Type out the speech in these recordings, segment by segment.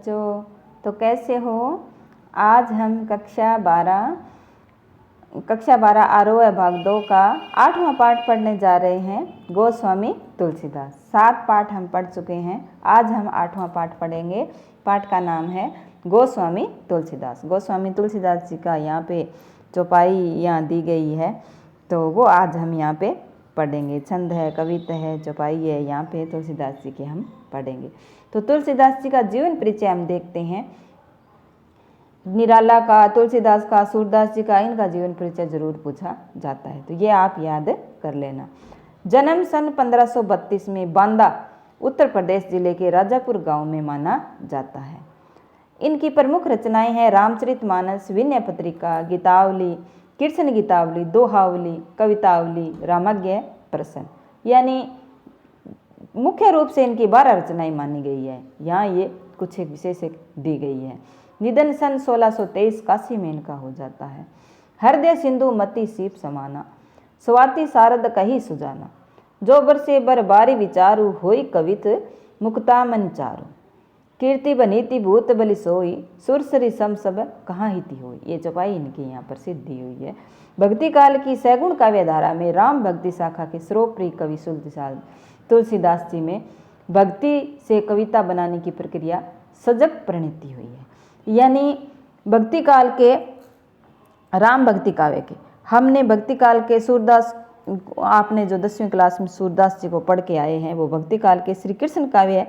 तो कैसे हो। आज हम कक्षा 12 आरोह भाग 2 का 8वां पाठ पढ़ने जा रहे हैं। गोस्वामी तुलसीदास। 7 पाठ हम पढ़ चुके हैं। आज हम 8वां पाठ पढ़ेंगे। पाठ का नाम है गोस्वामी तुलसीदास। गोस्वामी तुलसीदास जी का यहाँ पे चौपाई यहाँ दी गई है, तो वो आज हम यहाँ पे पढ़ेंगे। छंद है, कविता है, चौपाई है, यहाँ पे तुलसीदास जी के हम पढ़ेंगे। तो तुलसीदास जी का जीवन परिचय हम देखते हैं। निराला का, तुलसीदास का, सूरदास जी का, इनका जीवन परिचय जरूर पूछा जाता है, तो ये आप याद कर लेना। जन्म सन 1532 में बांदा उत्तर प्रदेश जिले के राजापुर गांव में माना जाता है। इनकी प्रमुख रचनाएं हैं रामचरितमानस, विनय पत्रिका, गीतावली, कृष्ण गीतावली, दोहावली, कवितावली, रामज्ञ प्रसन्न। यानी मुख्य रूप से इनकी 12 रचनाएं मानी गई है। यहाँ ये कुछ एक विशेष दी गई है। निधन सन 1623 काशी में इनका हो जाता है। हृदय सिंधु मति सीप समाना, स्वाति सारद कही सुजाना, जो बरसे बर बारी विचारु, होई कवित मुक्ता मन चारु, कीर्ति बनीति भूत बलि सोई, सुरसरी सम सब कहाँ हिति होई। ये चौपाई इनकी यहाँ पर सिद्धि हुई है। भक्ति काल की सैगुण काव्य धारा में राम भक्ति शाखा के सर्वप्रिय कवि तुलसीदास जी में भक्ति से कविता बनाने की प्रक्रिया सजग परिणति हुई है। यानी भक्ति काल के राम भक्ति काव्य के, हमने भक्ति काल के सूरदास, आपने जो 10वीं क्लास में सूरदास जी को पढ़ के आए हैं, वो भक्ति काल के श्री कृष्ण काव्य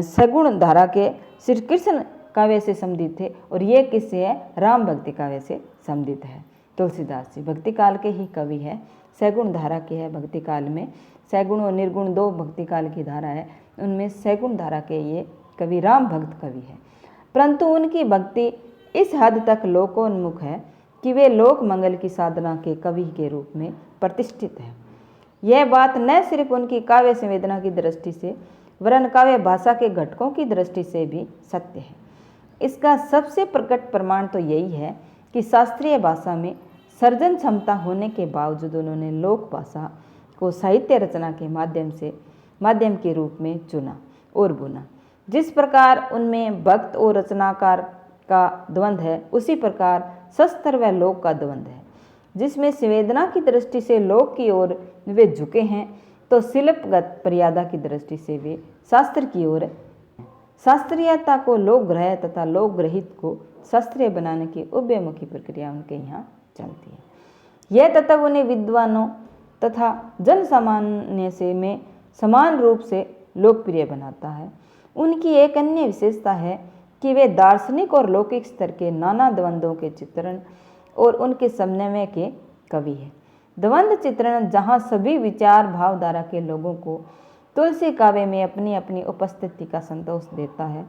सगुण धारा के श्री कृष्ण काव्य से संबंधित थे, और ये किससे है? राम भक्ति काव्य से संबंधित है। तुलसीदास जी भक्ति काल के ही कवि है, सैगुण धारा के है। भक्ति काल में सैगुण और निर्गुण 2 भक्ति काल की धारा है, उनमें सैगुण धारा के ये कवि राम भक्त कवि है। परंतु उनकी भक्ति इस हद तक लोकोन्मुख है कि वे लोक मंगल की साधना के कवि के रूप में प्रतिष्ठित है। यह बात न सिर्फ उनकी काव्य संवेदना की दृष्टि से, वरन काव्य भाषा के घटकों की दृष्टि से भी सत्य है। इसका सबसे प्रकट प्रमाण तो यही है कि शास्त्रीय भाषा में सर्जन क्षमता होने के बावजूद उन्होंने लोक भाषा को साहित्य रचना के माध्यम के रूप में चुना और बुना। जिस प्रकार उनमें भक्त और रचनाकार का द्वंद्व है, उसी प्रकार शस्त्र व लोक का द्वंद्व है। जिसमें संवेदना की दृष्टि से लोक की ओर वे झुके हैं, तो शिल्पगत मर्यादा की दृष्टि से वे शास्त्र की ओर, शास्त्रीयता को लोक ग्रह तथा लोक ग्रहित को शास्त्रीय बनाने की उभयमुखी प्रक्रिया उनके यहाँ चलती है। यह तत्व उन्हें विद्वानों तथा जन सामान्य से में समान रूप से लोकप्रिय बनाता है। उनकी एक अन्य विशेषता है कि वे दार्शनिक और लौकिक स्तर के नाना द्वंद्वों के चित्रण और उनके समन्वय के कवि हैं। द्वंद्व चित्रण जहाँ सभी विचार भावधारा के लोगों को तुलसी काव्य में अपनी अपनी उपस्थिति का संतोष देता है,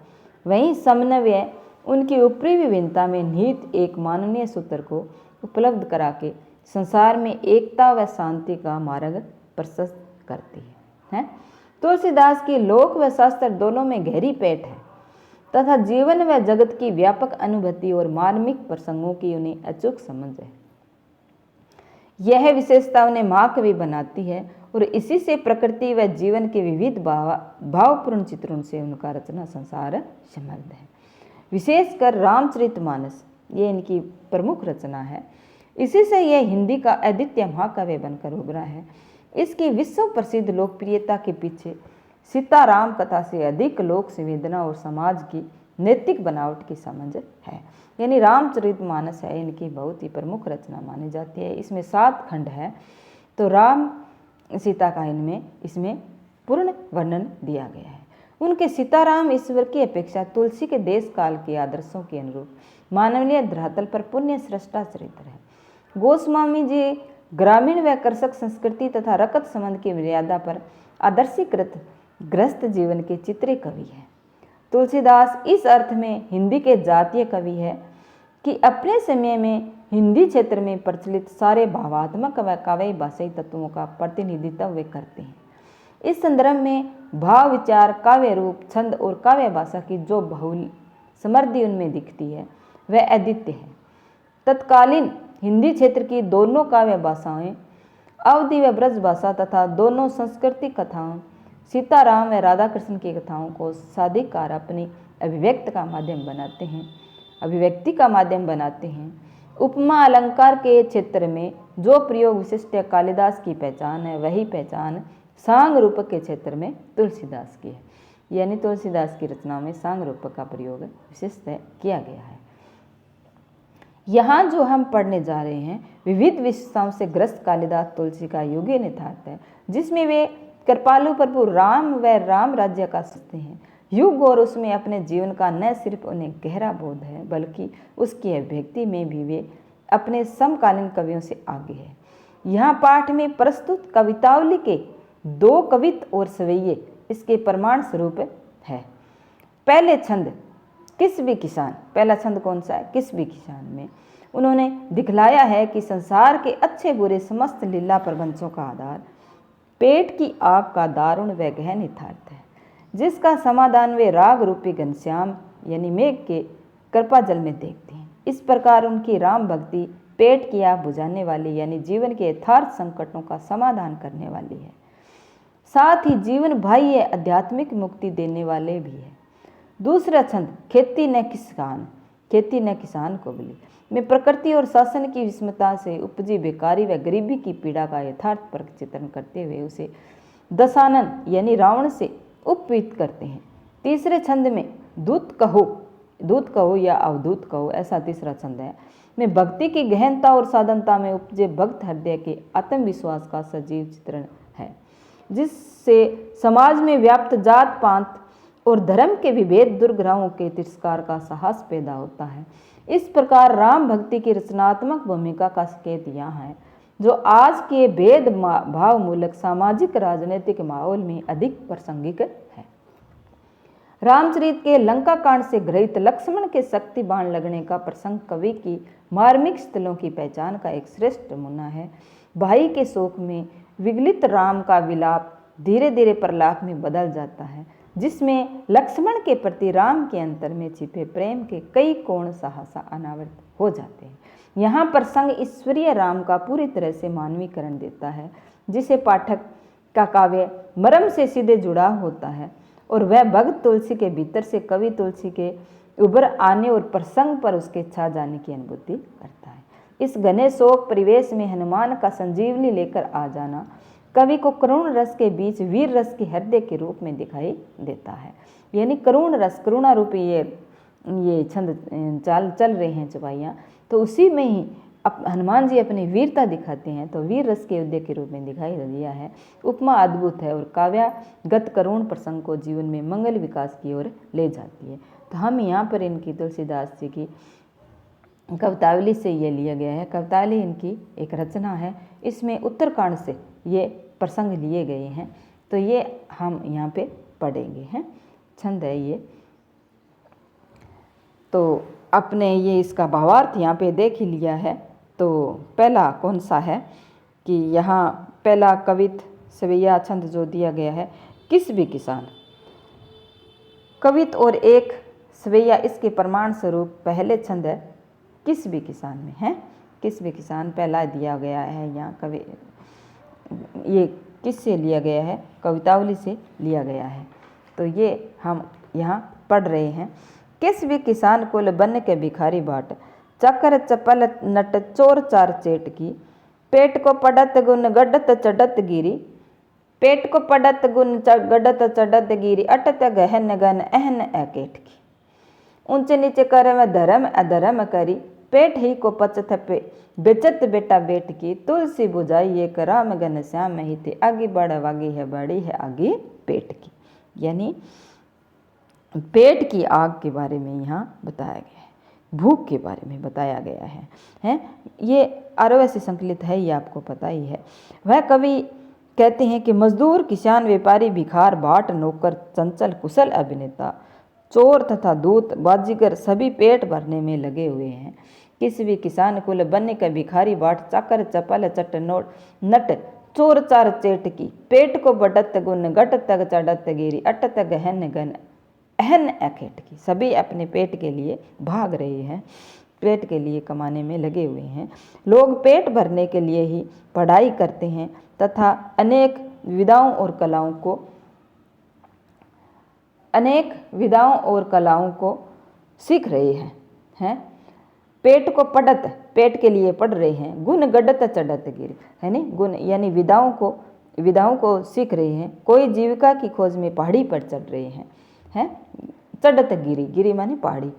वहीं समन्वय उनकी ऊपरी विभिन्नता में निहित एक माननीय सूत्र को उपलब्ध करा के संसार में एकता व शांति का मार्ग प्रशस्त करती है। तुलसीदास की लोक व शास्त्र दोनों में गहरी पैठ है तथा जीवन व जगत की व्यापक अनुभूति और मार्मिक प्रसंगों की उन्हें अचूक समझ है। यह विशेषता उन्हें महाकवि बनाती है और इसी से प्रकृति व जीवन के विविध भावपूर्ण चित्रण से उनका रचना संसार समृद्ध है। विशेषकर रामचरितमानस ये इनकी प्रमुख रचना है। इसी से यह हिंदी का अद्वितीय महाकाव्य बनकर उभरा है। इसकी विश्व प्रसिद्ध लोकप्रियता के पीछे सीताराम कथा से अधिक लोक संवेदना और समाज की नैतिक बनावट की समझ है। यानी रामचरितमानस है इनकी बहुत ही प्रमुख रचना मानी जाती है। इसमें 7 खंड है, तो राम सीता का इसमें पूर्ण वर्णन दिया गया है। उनके सीताराम ईश्वर की अपेक्षा तुलसी के देश काल के आदर्शों के अनुरूप मानवीय धरातल पर पुण्य सृष्टा चरित्र है। गोस्वामी जी ग्रामीण व कृषक संस्कृति तथा रकत संबंध की मर्यादा पर आदर्शीकृत ग्रस्त जीवन के चित्रे कवि है। तुलसीदास इस अर्थ में हिंदी के जातीय कवि है कि अपने समय में हिंदी क्षेत्र में प्रचलित सारे भावात्मक व काव्य भाषाई तत्वों का प्रतिनिधित्व वे करते हैं। इस संदर्भ में भाव विचार, काव्य रूप, छंद और काव्य भाषा की जो बहुल समृद्धि उनमें दिखती है वह अद्वितीय है। तत्कालीन हिंदी क्षेत्र की दोनों काव्य भाषाएं, अवधी व ब्रज भाषा तथा दोनों सांस्कृतिक कथाओं, सीताराम व राधा कृष्ण की कथाओं को साधिकार अपनी अभिव्यक्ति का माध्यम बनाते हैं। उपमा अलंकार के क्षेत्र में जो प्रयोग विशिष्ट कालिदास की पहचान है, वही पहचान सांग रूपक के क्षेत्र में तुलसीदास की है। यानी तुलसीदास की रचनाओं में सांग रूपक का प्रयोग विशिष्ट किया गया है। यहाँ जो हम पढ़ने जा रहे हैं विविध विशेषताओं से ग्रस्त कालिदास तुलसी का युगीन यथार्थ है, जिसमें वे कृपालु प्रभु राम व राम राज्य का सोचते हैं। युग और उसमें अपने जीवन का न सिर्फ उन्हें गहरा बोध है, बल्कि उसकी अभिव्यक्ति में भी वे अपने समकालीन कवियों से आगे है। यहाँ पाठ में प्रस्तुत कवितावली के 2 कवित और सवैये इसके प्रमाण स्वरूप है। पहले छंद किस भी किसान, पहला छंद कौन सा है? किस भी किसान में उन्होंने दिखलाया है कि संसार के अच्छे बुरे समस्त लीला प्रबंधों का आधार पेट की आग का दारुण व गहन यथार्थ है, जिसका समाधान वे राग रूपी घनश्याम यानी मेघ के कृपा जल में देखते हैं। इस प्रकार उनकी राम भक्ति पेट की आग बुझाने वाली यानी जीवन के यथार्थ संकटों का समाधान करने वाली है, साथ ही जीवन बाह्य आध्यात्मिक मुक्ति देने वाले भी है। दूसरा छंद खेती न किसान को बोली में प्रकृति और शासन की विषमता से उपजी बेकारी व गरीबी की पीड़ा का यथार्थ प्रचित्रण करते हुए उसे दशानन यानी रावण से उपवीत करते हैं। तीसरे छंद में दूत कहो या अवधूत कहो, ऐसा तीसरा छंद है, में भक्ति की गहनता और साधनता में उपजे भक्त हृदय के आत्मविश्वास का सजीव चित्रण है, जिससे समाज में व्याप्त जात पात और धर्म के विभेद दुर्ग्रहों के तिरस्कार का साहस पैदा होता है। इस प्रकार राम भक्ति की रचनात्मक भूमिका का संकेत यहाँ है, जो आज के भेद भाव मूलक सामाजिक राजनीतिक माहौल में अधिक प्रासंगिक है। रामचरित के लंका कांड से ग्रहित लक्ष्मण के शक्ति बाण लगने का प्रसंग कवि की मार्मिक स्थलों की पहचान का एक श्रेष्ठ नमूना है। भाई के शोक में विगलित राम का विलाप धीरे धीरे प्रलाप में बदल जाता है, जिसमें लक्ष्मण के प्रति राम के अंतर में छिपे प्रेम के कई कोण सहसा अनावृत हो जाते हैं। यहाँ प्रसंग ईश्वरीय राम का पूरी तरह से मानवीकरण देता है, जिसे पाठक का काव्य मर्म से सीधे जुड़ा होता है और वह भक्त तुलसी के भीतर से कवि तुलसी के उभर आने और प्रसंग पर उसके छा जाने की अनुभूति करता है। इस घने शोक परिवेश में हनुमान का संजीवनी लेकर आ जाना कवि को करुण रस के बीच वीर रस के हृदय के रूप में दिखाई देता है। यानी करुण रस, करुणा रूपी ये छंद चल रहे हैं चौपाइयाँ, तो उसी में ही हनुमान जी अपनी वीरता दिखाते हैं, तो वीर रस के युद्ध के रूप में दिखाई दिया है। उपमा अद्भुत है और काव्यागत करुण प्रसंग को जीवन में मंगल विकास की ओर ले जाती है। तो हम यहाँ पर इनकी तुलसीदास जी की कवितावली से ये लिया गया है। कवितावली इनकी एक रचना है, इसमें उत्तरकांड से ये प्रसंग लिए गए हैं, तो ये हम यहाँ पे पढ़ेंगे हैं। छंद है ये, तो अपने ये इसका भावार्थ यहाँ पे देख ही लिया है। तो पहला कौन सा है कि यहाँ पहला कवित सवैया छंद जो दिया गया है, किस भी किसान कवित और एक सवैया, इसके प्रमाण स्वरूप पहले छंद है किस भी किसान में है। किस भी किसान पहला दिया गया है यहाँ कवि, ये किससे लिया गया है? कवितावली से लिया गया है। तो ये हम यहाँ पढ़ रहे हैं। किस भी किसान कुल बन के भिखारी बाट, चक्कर चपल नट चोर चार चेट की, पेट को पड़त गुन गडत चढ़त गिरी, पेट को पड़त गुन गडत चढ़त गिरी, अटत गहन गन अहन अकेट की, ऊंचे नीचे कर धर्म अधर्म करी, पेट ही को पच थपे बेचत बेटा बेट की, तुलसी बुझाई एक राम गन श्याम ही थे, आगे बढ़ वागी है बड़ी है आगे पेट की। यानी पेट की आग के बारे में यहाँ बताया गया है, भूख के बारे में बताया गया है। ये आरोह से संकलित है, ये आपको पता ही है। वह कवि कहते हैं कि मजदूर, किसान, व्यापारी, भिखार, भाट, नौकर, चंचल, कुशल अभिनेता, चोर तथा दूत, बाजीगर सभी पेट भरने में लगे हुए हैं। किसी भी किसान कुल बनने का भिखारी बाट, चाकर चपल चट नोट नट चोर चार चेट की, पेट को बढ़त गुन गट तक चढ़त गिरी, अट तक गहन गन अहन अखेट की, सभी अपने पेट के लिए भाग रहे हैं, पेट के लिए कमाने में लगे हुए हैं। लोग पेट भरने के लिए ही पढ़ाई करते हैं तथा अनेक विधाओं और कलाओं को अनेक विधाओं और कलाओं को सीख रहे हैं। पेट को पढ़त, पेट के लिए पढ़ रहे हैं। गुण गढ़त चढ़त गिर, है नहीं, गुण यानी विधाओं को सीख रहे हैं। कोई जीविका की खोज में पहाड़ी पर चढ़ रहे हैं। चढ़त गिरी, गिरी माने पहाड़ी।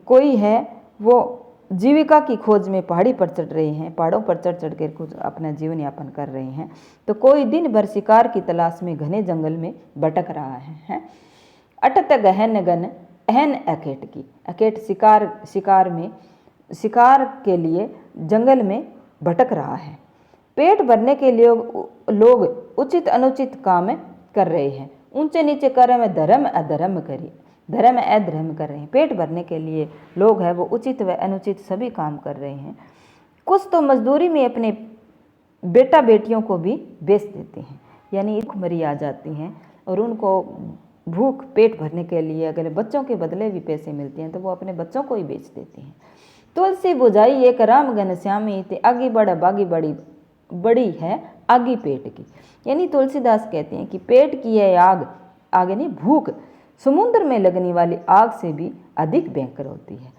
कोई है वो जीविका की खोज में पहाड़ी पर चढ़ रहे हैं, पहाड़ों पर चढ़ चढ़ कर कुछ अपना जीवन यापन कर रहे हैं। तो कोई दिन भर शिकार की तलाश में घने जंगल में भटक रहा है। अटत गहन गन अहन अकेट की, अकेट शिकार के लिए जंगल में भटक रहा है। पेट भरने के लिए लोग उचित अनुचित काम कर रहे हैं। ऊंचे नीचे कर्म धर्म अधर्म करी, धर्म अधर्म कर रहे हैं। पेट भरने के लिए लोग हैं वो उचित व अनुचित सभी काम कर रहे हैं। कुछ तो मजदूरी में अपने बेटा बेटियों को भी बेच देते हैं, यानी भूखमरी आ जाती हैं और उनको भूख पेट भरने के लिए अगर बच्चों के बदले भी पैसे मिलते हैं तो वो अपने बच्चों को ही बेच देते हैं। तुलसी बुझाई एक राम घनश्यामी ते आगे बढ़ बागी बड़ी है आगी पेट की, यानी तुलसीदास कहते हैं कि पेट की यह आग यानी भूख समुद्र में लगने वाली आग से भी अधिक भयंकर होती है।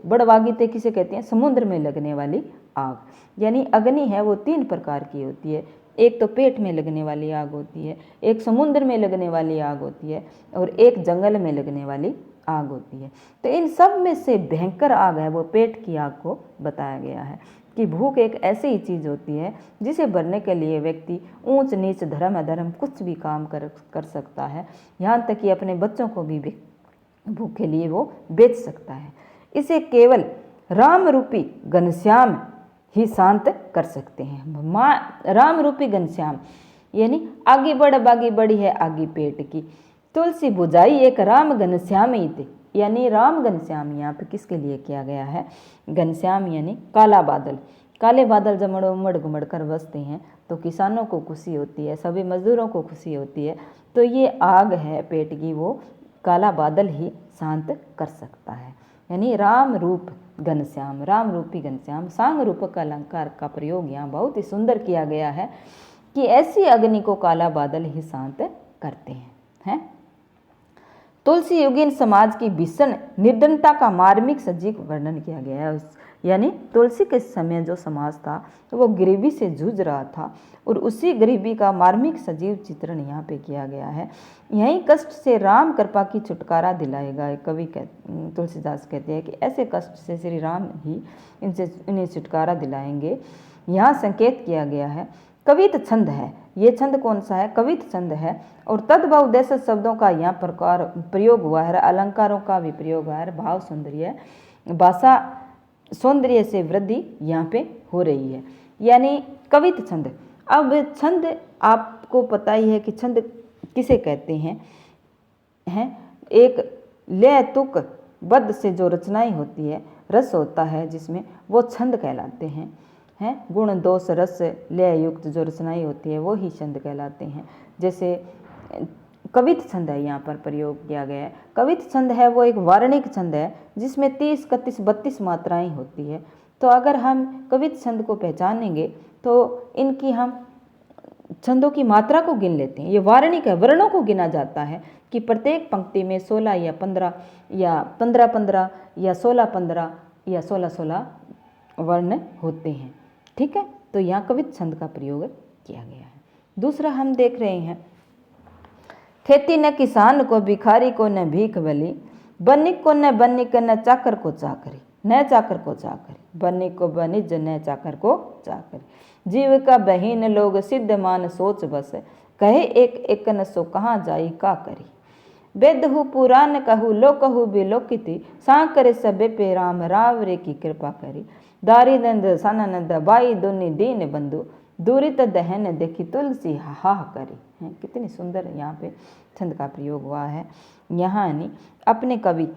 बड़वागीते किसे कहते हैं? समुद्र में लगने वाली आग, यानी अग्नि है वो 3 प्रकार की होती है। एक तो पेट में लगने वाली आग होती है, एक समुद्र में लगने वाली आग होती है और एक जंगल में लगने वाली आग होती है। तो इन सब में से भयंकर आग है वो पेट की आग को बताया गया है कि भूख एक ऐसी ही चीज़ होती है जिसे भरने के लिए व्यक्ति ऊंच नीच धर्म अधर्म कुछ भी काम कर सकता है, यहाँ तक कि अपने बच्चों को भी भूख के लिए वो बेच सकता है। इसे केवल राम रूपी घनश्याम ही शांत कर सकते हैं। राम रूपी घनश्याम यानी आगे बढ़ बागी बड़ी है आगे पेट की। तुलसी बुझाई एक राम घनश्याम ही थे, यानी राम घनश्याम यहाँ पे किसके लिए किया गया है? घनश्याम यानी काला बादल। काले बादल जब उमड़ घुमड़ कर बसते हैं तो किसानों को खुशी होती है, सभी मजदूरों को खुशी होती है। तो ये आग है पेट की वो काला बादल ही शांत कर सकता है, यानी राम रूप घनश्याम, राम रूपी घनश्याम। सांग रूपक अलंकार का प्रयोग यहाँ बहुत ही सुंदर किया गया है कि ऐसी अग्नि को काला बादल ही शांत करते हैं। तुलसी युगीन समाज की भीषण निर्धनता का मार्मिक सजीव वर्णन किया गया है। यानी तुलसी के समय जो समाज था तो वो गरीबी से जूझ रहा था और उसी गरीबी का मार्मिक सजीव चित्रण यहाँ पे किया गया है। यही कष्ट से राम कृपा की छुटकारा दिलाएगा। कवि तुलसीदास कहते हैं कि ऐसे कष्ट से श्री राम ही इन्हें छुटकारा दिलाएंगे। यहाँ संकेत किया गया है। कवित छंद है, ये छंद कौन सा है? कवित छंद है और तद्भवदेश शब्दों का यहाँ प्रयोग हुआ है, अलंकारों का भी प्रयोग हुआ है। भाव सौंदर्य, भाषा सौंदर्य से वृद्धि यहाँ पे हो रही है, यानी कवित छंद। अब छंद आपको पता ही है कि छंद किसे कहते हैं? एक लय तुक बद्ध से जो रचनाएं होती है, रस होता है जिसमें, वो छंद कहलाते हैं। गुण दोष रस लय युक्त जो रचनाएं होती है वो ही छंद कहलाते हैं। जैसे कवित छंद है यहाँ पर प्रयोग किया गया है। कवित छंद है वो एक वार्णिक छंद है जिसमें 30, 31, 32 मात्राएं होती है। तो अगर हम कवित छंद को पहचानेंगे तो इनकी हम छंदों की मात्रा को गिन लेते हैं। ये वार्णिक है, वर्णों को गिना जाता है कि प्रत्येक पंक्ति में 16 या 15 या 15-15 या 16-15 या 16-16 वर्ण होते हैं। ठीक है, तो यहाँ कवित छंद का प्रयोग किया गया है। दूसरा हम देख रहे हैं, खेती न किसान को भिखारी को न भीख बली, बनिक को न बनिक न चाकर को चाकरी, न चाकर को चाकरी, बनिक को बनिज न चाकर को चाकरी। जीव का बहीन लोग सिद्ध मान सोच बस, कहे एक एक न सो कहाँ जाई का करी। वेदहु पुराण कहू लो कहू बिलोकिति, सांकरे सबे पे राम रावरे की कृपा करी। दारी दंद सननद बाई दुनि दीन बंधु, दूरित दहन देखी तुलसी हाहा करी। है कितनी सुंदर यहाँ पे छंद का प्रयोग हुआ है। यहाँ यानी अपने कवि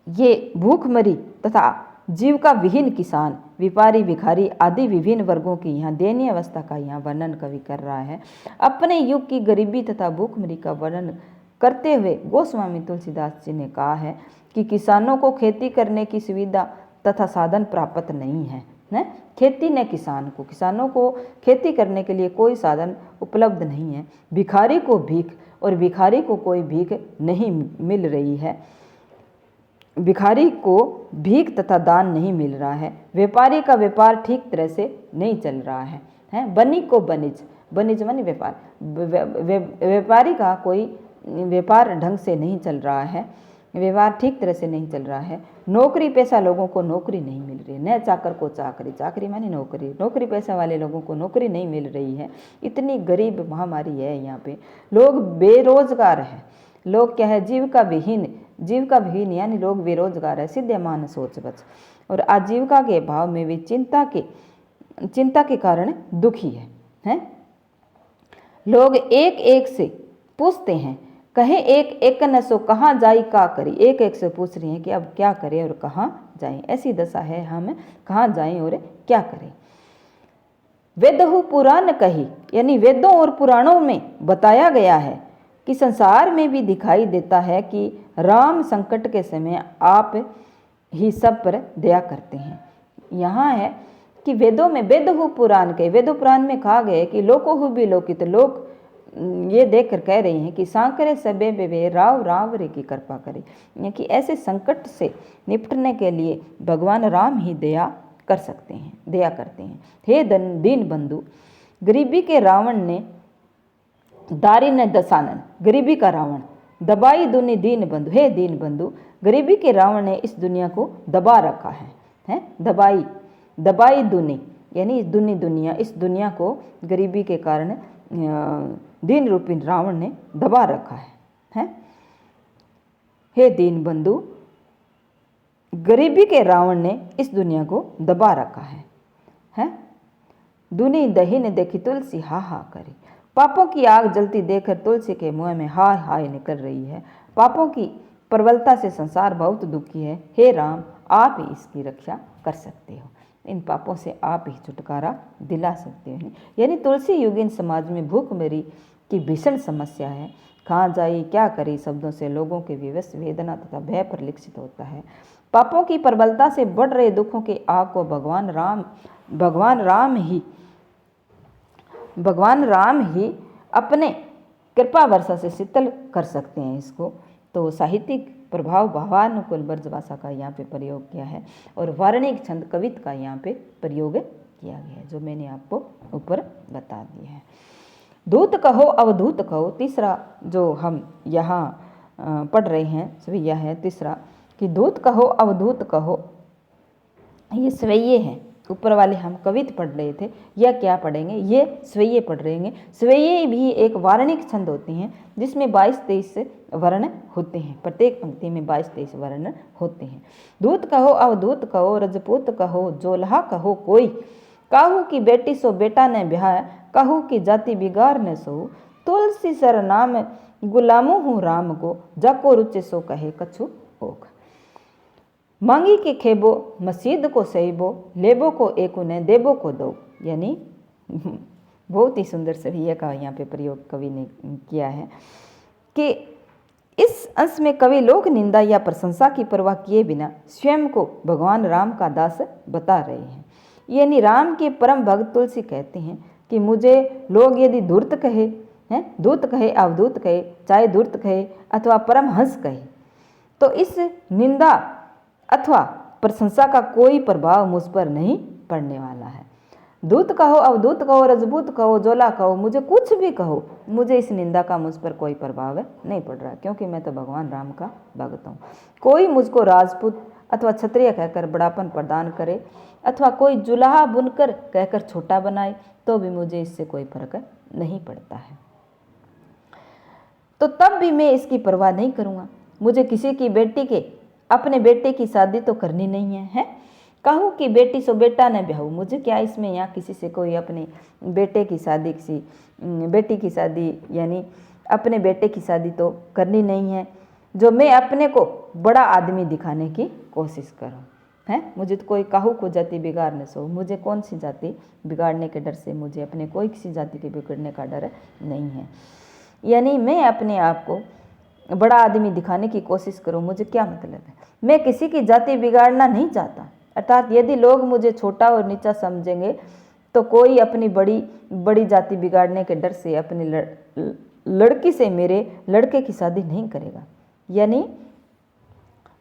ये भूखमरी तथा जीविका विहीन किसान, व्यापारी, भिखारी आदि विभिन्न वर्गों की यहाँ दयनीय अवस्था का यहाँ वर्णन कवि कर रहा है। अपने युग की गरीबी तथा भूखमरी का वर्णन करते हुए गोस्वामी तुलसीदास जी ने कहा है कि किसानों को खेती करने की सुविधा तथा साधन प्राप्त नहीं है। है। खेती न किसान को, किसानों को खेती करने के लिए कोई साधन उपलब्ध नहीं है। भिखारी को भीख, और भिखारी को कोई भीख नहीं मिल रही है। भिखारी को भीख तथा दान नहीं मिल रहा है। व्यापारी का व्यापार ठीक तरह से नहीं चल रहा है। बनिक को बनिज, बनिज माने व्यापार, व्यापारी का कोई व्यापार ढंग से नहीं चल रहा है, व्यवहार ठीक तरह से नहीं चल रहा है। नौकरी पेशा लोगों को नौकरी नहीं मिल रही, न चाकर को चाकरी, चाकरी मानी नौकरी, नौकरी पेशा वाले लोगों को नौकरी नहीं मिल रही है। इतनी गरीब महामारी है यहाँ पे, लोग बेरोजगार हैं, लोग क्या है जीविका विहीन, जीविका विहीन यानी लोग बेरोजगार है, सीधे मान सोच बच, और आजीविका के अभाव में भी चिंता के कारण दुखी है। लोग एक एक से पूछते हैं, कहे एक एक न सो कहाँ जाई का करी, एक एक से पूछ रही हैं कि अब क्या करें और कहाँ जाएं, ऐसी दशा है, हम कहाँ जाएं और क्या करें। वेदहु पुराण कही, यानी वेदों और पुराणों में बताया गया है कि संसार में भी दिखाई देता है कि राम संकट के समय आप ही सब पर दया करते हैं। यहाँ है कि वेदों में, वेदहु पुराण के, वेदो पुराण में कहा गया है कि लोकोहु भी लोकित, लोग ये देखकर कह रही हैं कि सांकरे सबे बेवे राव राव रे की कृपा करे, कि ऐसे संकट से निपटने के लिए भगवान राम ही दया कर सकते हैं, दया करते हैं। हे दीन बंधु, गरीबी के रावण ने दारी ने दसानन, गरीबी का रावण दबाई दुनि दीन बंधु, हे दीन बंधु, गरीबी के रावण ने इस दुनिया को दबा रखा है, दबाई दुनि यानी दुनिया, इस दुनिया को गरीबी के कारण दीन रूपी रावण ने दबा रखा है। हे दीन बंधु, गरीबी के रावण ने इस दुनिया को दबा रखा है। दुनी दही ने देखी तुलसी हा हा करी, पापों की आग जलती देखकर तुलसी के मुंह में हाय हाय निकल रही है। पापों की प्रबलता से संसार बहुत दुखी है। हे राम, आप ही इसकी रक्षा कर सकते हो, इन पापों से आप ही छुटकारा दिला सकते हो। यानी तुलसी युगीन समाज में भूखमरी की भीषण समस्या है। कहाँ जाई क्या करी शब्दों से लोगों के विवश वेदना तथा भय परिलक्षित होता है। पापों की प्रबलता से बढ़ रहे दुखों की आग को भगवान राम ही अपने कृपा वर्षा से शीतल कर सकते हैं इसको। तो साहित्यिक प्रभाव भावानुकूल ब्रजभाषा का यहाँ पे प्रयोग किया है, और वार्णिक छंद कवित का यहाँ पे प्रयोग किया गया है, जो मैंने आपको ऊपर बता दिया है। दूत कहो अवधूत कहो, तीसरा जो हम यहाँ पढ़ रहे हैं सभी यह है तीसरा, कि दूत कहो अवधूत कहो, ये स्वैये हैं। ऊपर वाले हम कवित पढ़ रहे थे, यह क्या पढ़ेंगे, ये स्वैये पढ़ रहे हैं। स्वैये भी एक वार्णिक छंद होती हैं जिसमें 22-23 वर्ण होते हैं, प्रत्येक पंक्ति में 22-23 वर्ण होते हैं। दूत कहो अवधूत कहो, रजपूत कहो जोल्हा कहो कोई, काहू की बेटी सो बेटा ने ब्याह, काहू की जाति बिगाड़ न सो, तुलसी सर नाम गुलामो हूँ राम को, जाको रुचे सो कहे कछु ओख। मांगी के खेबो मसीद को सहीबो, लेबो को एक ने देबो को दो। यानी बहुत ही सुंदर सहिया का यहाँ पे प्रयोग कवि ने किया है कि इस अंश में कवि लोक निंदा या प्रशंसा की परवाह किए बिना स्वयं को भगवान राम का दास बता रहे हैं। यानी राम के परम भक्त तुलसी कहते हैं कि मुझे लोग यदि धूर्त कहे, दूत कहे अवधूत कहे, चाहे धूर्त कहे अथवा परमहंस कहे, तो इस निंदा अथवा प्रशंसा का कोई प्रभाव मुझ पर नहीं पड़ने वाला है। दूत कहो अवधूत कहो, रजपूत कहो, जोला कहो, मुझे कुछ भी कहो, मुझे इस निंदा का मुझ पर कोई प्रभाव नहीं पड़ रहा, क्योंकि मैं तो भगवान राम का भक्त हूँ। कोई मुझको राजपूत अथवा क्षत्रिय कहकर बड़ापन प्रदान करे अथवा कोई जुलाहा बुनकर कहकर छोटा बनाए, तो भी मुझे इससे कोई फर्क नहीं पड़ता है। तो तब भी मैं इसकी परवाह नहीं करूँगा। मुझे किसी की बेटी के, अपने बेटे की शादी तो करनी नहीं है, कहूँ कि बेटी सो बेटा न ब्याहू, मुझे क्या इसमें यहाँ किसी से कोई अपने बेटे की शादी, किसी बेटी की शादी यानी अपने बेटे की शादी तो करनी नहीं है, जो मैं अपने को बड़ा आदमी दिखाने की कोशिश करूँ है। मुझे तो कोई काहू को जाति बिगाड़ने सो, मुझे कौन सी जाति बिगाड़ने के डर से, मुझे अपने कोई किसी जाति के बिगड़ने का डर नहीं है। यानी मैं अपने आप को बड़ा आदमी दिखाने की कोशिश करूं, मुझे क्या मतलब है, मैं किसी की जाति बिगाड़ना नहीं चाहता, अर्थात यदि लोग मुझे छोटा और नीचा समझेंगे तो कोई अपनी बड़ी बड़ी जाति बिगाड़ने के डर से अपनी लड़की से मेरे लड़के की शादी नहीं करेगा। यानी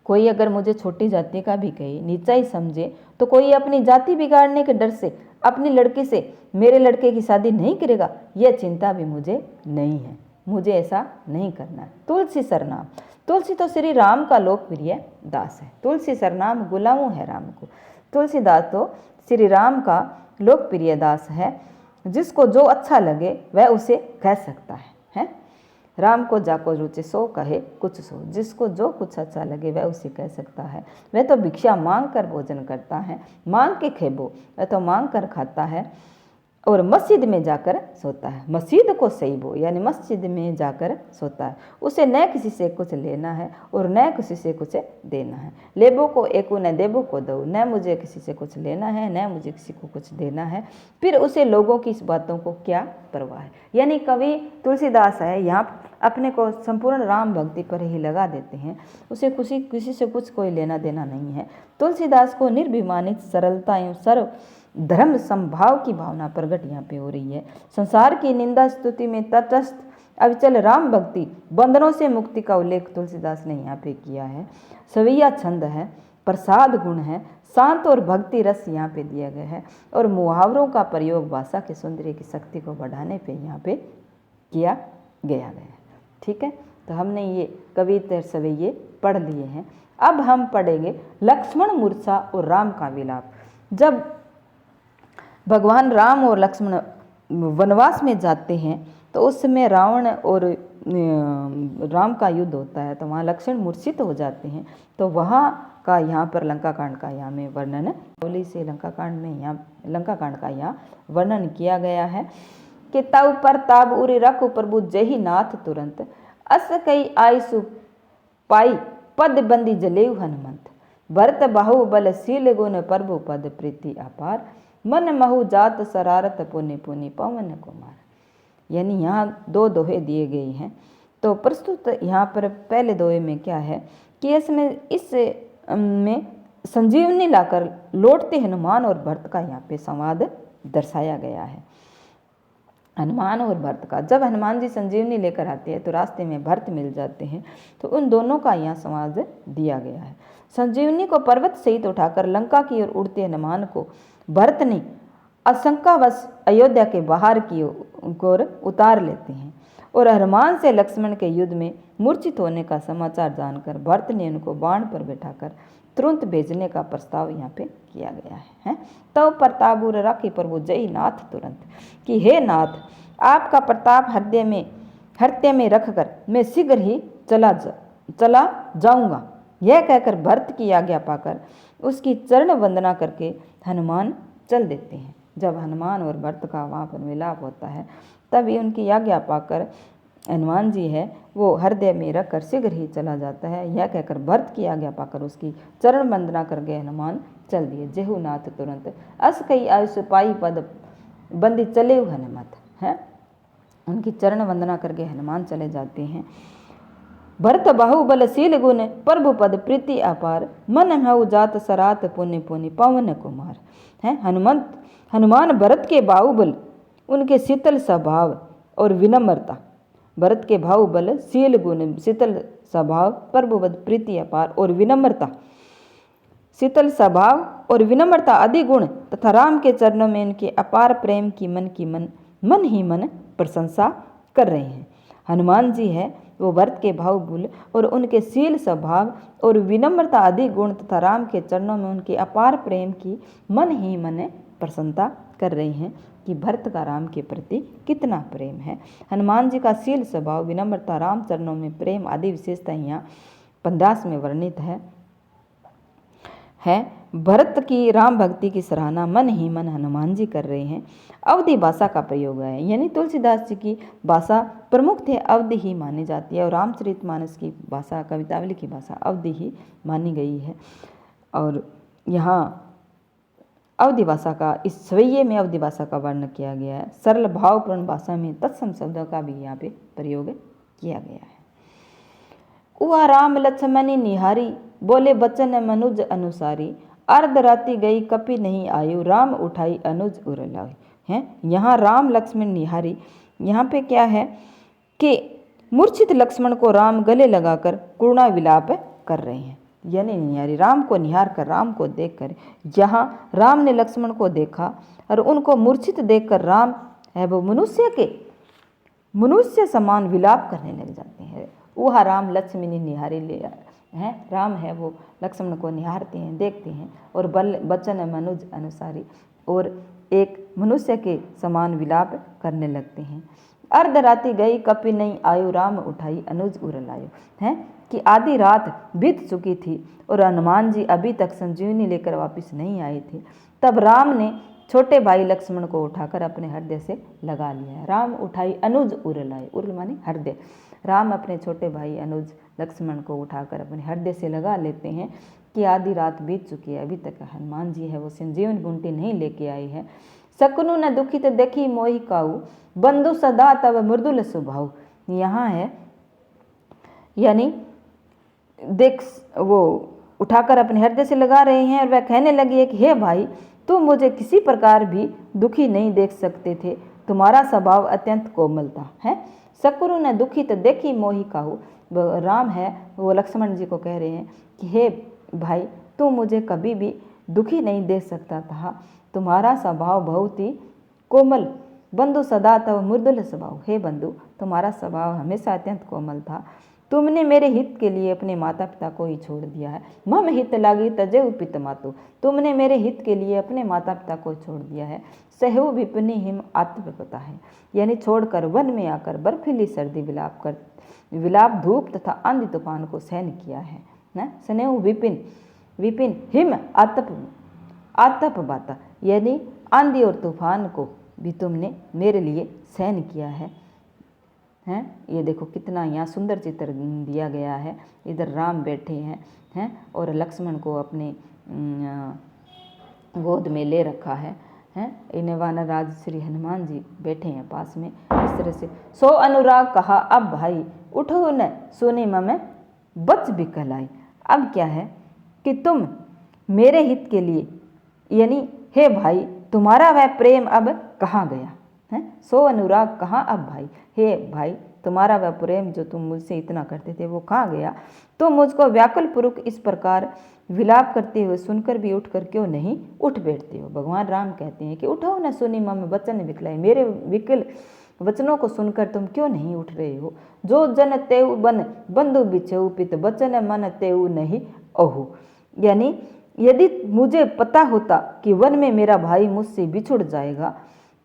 कोई अगर मुझे छोटी जाति का भी कहे, नीचा ही समझे, तो कोई अपनी जाति बिगाड़ने के डर से अपनी लड़की से मेरे लड़के की शादी नहीं करेगा, यह चिंता भी मुझे नहीं है। मुझे ऐसा नहीं करना है। तुलसी सरनाम। तुलसी तो श्री राम का लोकप्रिय दास है। तुलसी सरनाम गुलामों है राम को। तुलसीदास तो श्री राम का लोकप्रिय दास है। जिसको जो अच्छा लगे वह उसे कह सकता है? राम को जाको रुचे सो कहे कुछ सो। जिसको जो कुछ अच्छा लगे वह उसे कह सकता है। वह तो भिक्षा मांग कर भोजन करता है, मांग के खेबो, वह तो मांग कर खाता है और मस्जिद में जाकर सोता है। मस्जिद को सही बो, यानी मस्जिद में जाकर सोता है। उसे न किसी से कुछ लेना है और न किसी से कुछ देना है। लेबो को एको न देबो को दो। न मुझे किसी से कुछ लेना है, न मुझे किसी को कुछ देना है। फिर उसे लोगों की इस बातों को क्या परवाह है। यानी कवि तुलसीदास है, यहाँ अपने को संपूर्ण राम भक्ति पर ही लगा देते हैं। उसे किसी से कुछ कोई लेना देना नहीं है। तुलसीदास को निर्भिमानित सरलता एवं सर्व धर्म संभाव की भावना प्रकट यहाँ पे हो रही है। संसार की निंदा स्तुति में तटस्थ अविचल राम भक्ति, बंधनों से मुक्ति का उल्लेख तुलसीदास ने यहाँ पे किया है। सवैया छंद है, प्रसाद गुण है, शांत और भक्ति रस यहाँ पे दिया गया है और मुहावरों का प्रयोग भाषा के सौंदर्य की शक्ति को बढ़ाने पे यहाँ पे किया गया है। ठीक है, तो हमने ये कविता सवैये पढ़ लिए हैं। अब हम पढ़ेंगे लक्ष्मण मूर्छा और राम का विलाप। जब भगवान राम और लक्ष्मण वनवास में जाते हैं तो उस समय रावण और राम का युद्ध होता है, तो वहाँ लक्ष्मण मूर्छित हो जाते हैं। तो वहाँ का यहाँ पर लंका कांड का यहाँ में वर्णन बोली से लंका कांड का यहाँ वर्णन किया गया है कि तब पर ताब उरी रख प्रभु जही नाथ तुरंत, अस कई आयसु पाई पद बंदी जलेऊ हनुमंत, भरत बाहु बल सील गुण प्रभु पद प्रीति अपार, मन महु जात शरारत पुनि पुनि पवन कुमार। यानी यहाँ दो दोहे दिए गए हैं। तो प्रस्तुत यहाँ पर पहले दोहे में क्या है कि इसमें संजीवनी लाकर लौटते हनुमान और भरत का यहाँ पे संवाद दर्शाया गया है। हनुमान और भरत का, जब हनुमान जी संजीवनी लेकर आते हैं तो रास्ते में भरत मिल जाते हैं, तो उन दोनों का यहाँ संवाद दिया गया है। संजीवनी को पर्वत सहित उठाकर लंका की ओर उड़ते हनुमान को भरत ने आशंकावश अयोध्या के बाहर की ओर उतार लेते हैं और हनुमान से लक्ष्मण के युद्ध में मूर्छित होने का समाचार जानकर भरत ने उनको बाण पर बैठाकर तुरंत भेजने का प्रस्ताव यहाँ पे किया गया है। तब प्रतापुर रखी प्रभु जय नाथ तुरंत, कि हे नाथ, आपका प्रताप हृदय में रखकर मैं शीघ्र ही चला जाऊंगा। यह कहकर भरत की आज्ञा पाकर उसकी चरण वंदना करके हनुमान चल देते हैं। जब हनुमान और भरत का वहाँ पर मिलाप होता है तभी उनकी आज्ञा पाकर हनुमान जी है वो हृदय में रखकर शीघ्र ही चला जाता है। यह कहकर भरत की आज्ञा पाकर उसकी चरण वंदना करके हनुमान चल दिए। जेहु नाथ तुरंत, अस कई आयुष पाई पद बंदी चले हनुमत है। उनकी चरण वंदना करके हनुमान चले जाते हैं। भरत बाहुबल शील गुण प्रभु पद प्रीति अपार, मन महु जात सरात पुण्य पुनि पवन कुमार है। हनुमान भरत के बाहुबल, उनके शीतल स्वभाव और विनम्रता, भरत के बाहुबल शील गुण शीतल स्वभाव प्रभु पद प्रीति अपार और विनम्रता, शीतल स्वभाव और विनम्रता आदि गुण तथा राम के चरणों में उनके अपार प्रेम की मन ही मन प्रशंसा कर रहे हैं। हनुमान जी है वो भरत के बाहुबल और उनके शील स्वभाव और विनम्रता आदि गुण तथा राम के चरणों में उनके अपार प्रेम की मन ही मन प्रसन्नता कर रही हैं कि भरत का राम के प्रति कितना प्रेम है। हनुमान जी का शील स्वभाव, विनम्रता, राम चरणों में प्रेम आदि विशेषता यहाँ 15 में वर्णित है। भरत की राम भक्ति की सराहना मन ही मन हनुमान जी कर रहे हैं। अवधि भाषा का प्रयोग है, यानी तुलसीदास जी की भाषा प्रमुख थे अवधि ही मानी जाती है और रामचरितमानस की भाषा, कवितावली की भाषा अवधि ही मानी गई है। और यहाँ अवधि भाषा का, इस सवैये में अवधि भाषा का वर्णन किया गया है। सरल भावपूर्ण भाषा में तत्सम शब्दों का भी यहाँ पे प्रयोग किया गया है। उआ राम लक्ष्मणी निहारी, बोले बचन मनुज अनुसारी, अर्ध राति गई कपि नहीं आयु, राम उठाई अनुज उर लाए। हैं यहाँ राम लक्ष्मण निहारी, यहाँ पे क्या है कि मूर्छित लक्ष्मण को राम गले लगाकर करुणा विलाप कर रहे हैं। यानी निहारी, राम को निहार कर, राम को देखकर। यहाँ राम ने लक्ष्मण को देखा और उनको मूर्छित देखकर राम है वो मनुष्य समान विलाप करने लग जाते हैं। वह राम लक्ष्मणी निहारी ले हैं, राम है वो लक्ष्मण को निहारते हैं, देखते हैं और बचन मनुज अनुसारी, और एक मनुष्य के समान विलाप करने लगते हैं। अर्ध राति गई कपि नहीं आयु, राम उठाई अनुज उर लायो। हैं कि आधी रात बीत चुकी थी और हनुमान जी अभी तक संजीवनी लेकर वापस नहीं आए थे। तब राम ने छोटे भाई लक्ष्मण को उठाकर अपने हृदय से लगा लिया। राम उठाई अनुज उर लाए, उर माने हृदय। राम अपने छोटे भाई अनुज लक्ष्मण को उठाकर अपने हृदय से लगा लेते हैं कि आधी रात बीत चुकी है, अभी तक हनुमान जी है वो संजीवनी बूटी नहीं लेके आए हैं। सकनु न दुखित देखी मोहि काऊ, बंधु सदा तब मृदुल स्वभाव। यहाँ है यानी देख वो उठाकर अपने हृदय से लगा रहे हैं और वह कहने लगी है कि हे भाई, तुम मुझे किसी प्रकार भी दुखी नहीं देख सकते थे, तुम्हारा स्वभाव अत्यंत कोमल था। है सकरु ने दुखित देखी मोहि काहू, राम है वो लक्ष्मण जी को कह रहे हैं कि हे भाई, तुम मुझे कभी भी दुखी नहीं देख सकता था, तुम्हारा स्वभाव बहुत ही कोमल। बंधु सदा तव मृदुल स्वभाव, हे बंधु तुम्हारा स्वभाव हमेशा अत्यंत कोमल था। तुमने मेरे हित के लिए अपने माता पिता को ही छोड़ दिया है। मम हित लागी तजे पित मातु, तुमने मेरे हित के लिए अपने माता पिता को छोड़ दिया है। सहु विपनी हिम आत्मपता है, यानी छोड़कर वन में आकर बर्फीली सर्दी विलाप धूप तथा आंधी तूफान को सहन किया है ना। स्नेह विपिन हिम आतप बाता, यानी आंधी और तूफान को भी तुमने मेरे लिए सहन किया है। हैं ये देखो कितना यहाँ सुंदर चित्र दिया गया है। इधर राम बैठे हैं और लक्ष्मण को अपने गोद में ले रखा है। इन्हें वानराज श्री हनुमान जी बैठे हैं पास में। इस तरह से सो अनुराग कहा, अब भाई उठो न सोने में बच बिकलाई। अब क्या है कि तुम मेरे हित के लिए, यानी हे भाई तुम्हारा वह प्रेम अब कहाँ गया है। सो अनुराग कहा, अब भाई, हे भाई तुम्हारा वह प्रेम जो तुम मुझसे इतना करते थे वो कहाँ गया। तुम मुझको व्याकुल पूर्वक इस प्रकार विलाप करते हुए सुनकर भी उठकर क्यों नहीं उठ बैठते हो। भगवान राम कहते हैं कि उठो न सुनी मम वचन विकलाई, मेरे विकल वचनों को सुनकर तुम क्यों नहीं उठ रहे हो। जो जन तेउ बन बंधु बिछेऊ पित वचन मन तेउ नहीं अहु, यानी यदि मुझे पता होता कि वन में मेरा भाई मुझसे बिछुड़ जाएगा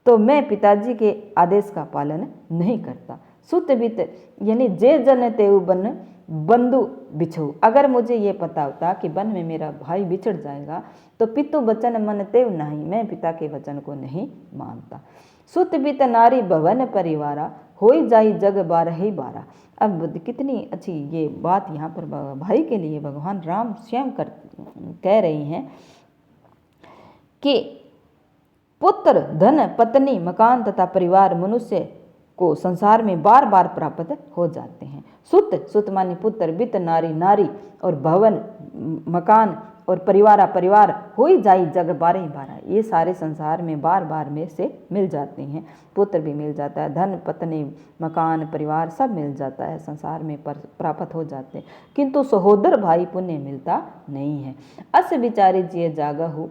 तो मैं पिताजी के आदेश का पालन नहीं करता। सुत बित यानी जे जन तेउ बन बंधु बिछो, अगर मुझे ये पता होता कि वन में मेरा भाई बिछड़ जाएगा तो पितु वचन मन तेव नहीं, मैं पिता के वचन को नहीं मानता। सुत बित नारी भवन परिवारा, होई जाई जग बारह ही बारह। अब कितनी अच्छी ये बात यहाँ पर भाई के लिए भगवान राम स्वयं कह रही हैं कि पुत्र धन पत्नी मकान तथा परिवार मनुष्य को संसार में बार बार प्राप्त हो जाते हैं। सुत मानी पुत्र, बित नारी और भवन मकान और परिवार हो ही जाई जग बारह ही बारह, ये सारे संसार में बार बार में से मिल जाते हैं। पुत्र भी मिल जाता है, धन पत्नी मकान परिवार सब मिल जाता है, संसार में प्राप्त हो जाते हैं, किंतु सहोदर भाई पुण्य मिलता नहीं है। अस विचारी जिये जागहु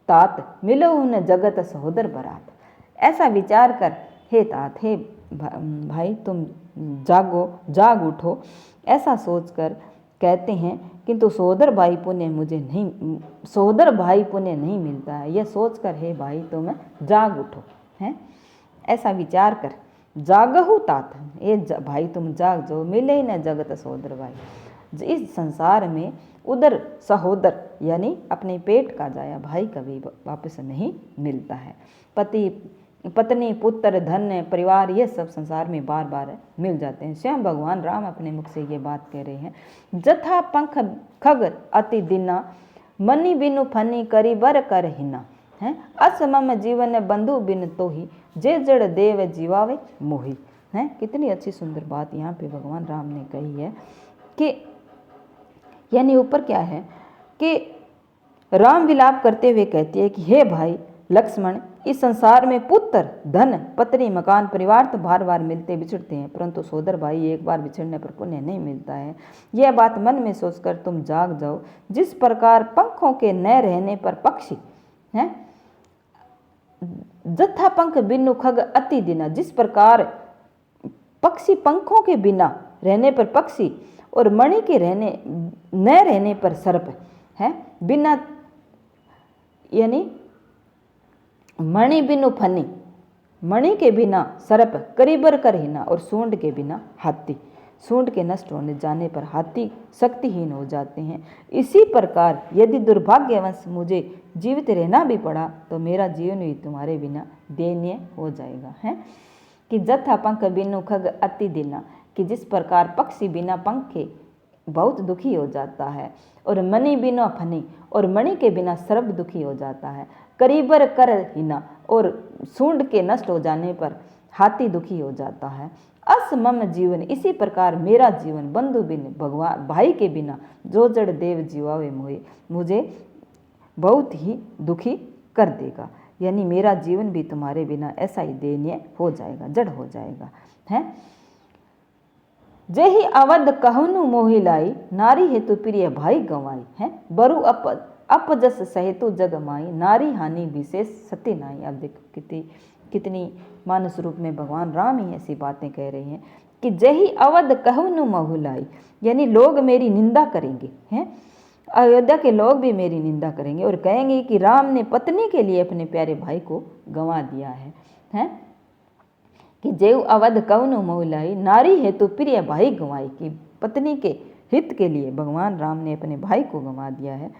तात मिलो न जगत सहोदर बरात। ऐसा विचार कर हे तात, हे भाई तुम जाग उठो, ऐसा सोचकर कहते हैं, किंतु सहोदर भाई पुण्य नहीं मिलता है। यह सोचकर हे भाई तुम जाग उठो, हैं ऐसा विचार कर जागहु तात, ये भाई तुम जाग जो मिले न जगत सहोदर भाई। इस संसार में उधर सहोदर यानी अपने पेट का जाया भाई कभी वापस नहीं मिलता है। पति पत्नी पुत्र धन परिवार ये सब संसार में बार बार मिल जाते हैं। स्वयं भगवान राम अपने मुख से ये बात कह रहे हैं। जथा पंख खग अति दिना, मनी बिनु फनी करी बर कर हिना, है असमम जीवन बंधु बिन तो ही, जे जड़ देव जीवावे मोही। है कितनी अच्छी सुंदर बात यहाँ पे भगवान राम ने कही है कि यानी ऊपर क्या है कि राम विलाप करते हुए कहती है कि हे भाई लक्ष्मण, इस संसार में पुत्र, धन, पत्नी, मकान, परिवार तो बार बार मिलते बिछड़ते हैं, परंतु सोदर भाई एक बार बिछड़ने पर पुण्य नहीं मिलता है। यह बात मन में सोचकर तुम जाग जाओ। जिस प्रकार पंखों के न रहने पर पक्षी हैं, जथा पंख बिनु खग अति दिना, जिस प्रकार पक्षी पंखों के बिना रहने पर पक्षी और मणि के न रहने पर सर्प है, बिना यानी मणि बिनु फनी, मणि के बिना सर्प, करीबर कर हिना और सूंड के बिना हाथी, सूंड के नष्ट होने जाने पर हाथी शक्तिहीन हो जाते हैं। इसी प्रकार यदि दुर्भाग्यवश मुझे जीवित रहना भी पड़ा तो मेरा जीवन भी तुम्हारे बिना दयनीय हो जाएगा। है कि जथा पंख बिनु खग अति दीना, कि जिस प्रकार पक्षी बिना पंख के बहुत दुखी हो जाता है, और मणि बिना फनी, और मणि के बिना सर्प दुखी हो जाता है, करीबर कर हिना, और सूंड के नष्ट हो जाने पर हाथी दुखी हो जाता है। अस मम जीवन, इसी प्रकार मेरा जीवन बंधु बिन भगवान भाई के बिना जो जड़ देव जीवावे मोहे, मुझे बहुत ही दुखी कर देगा। यानी मेरा जीवन भी तुम्हारे बिना ऐसा ही दयनीय हो जाएगा, जड़ हो जाएगा। है जेहि अवध कहनु मोहि लाई, नारी हेतु प्रिय भाई गंवाई। है बरु अपजस सहेतु जग माई, नारी हानि विशेष सती नाई। अब देखो कितनी मानस रूप में भगवान राम ही ऐसी बातें कह रहे हैं कि जेहि अवध कहनु मोहि लाई, यानी लोग मेरी निंदा करेंगे। हैं अयोध्या के लोग भी मेरी निंदा करेंगे और कहेंगे कि राम ने पत्नी के लिए अपने प्यारे भाई को गंवा दिया है। हैं कि जेव अवध कवनु मोहलाई, नारी हेतु प्रिय भाई गंवाई, कि पत्नी के हित के लिए भगवान राम ने अपने भाई को गंवा दिया है।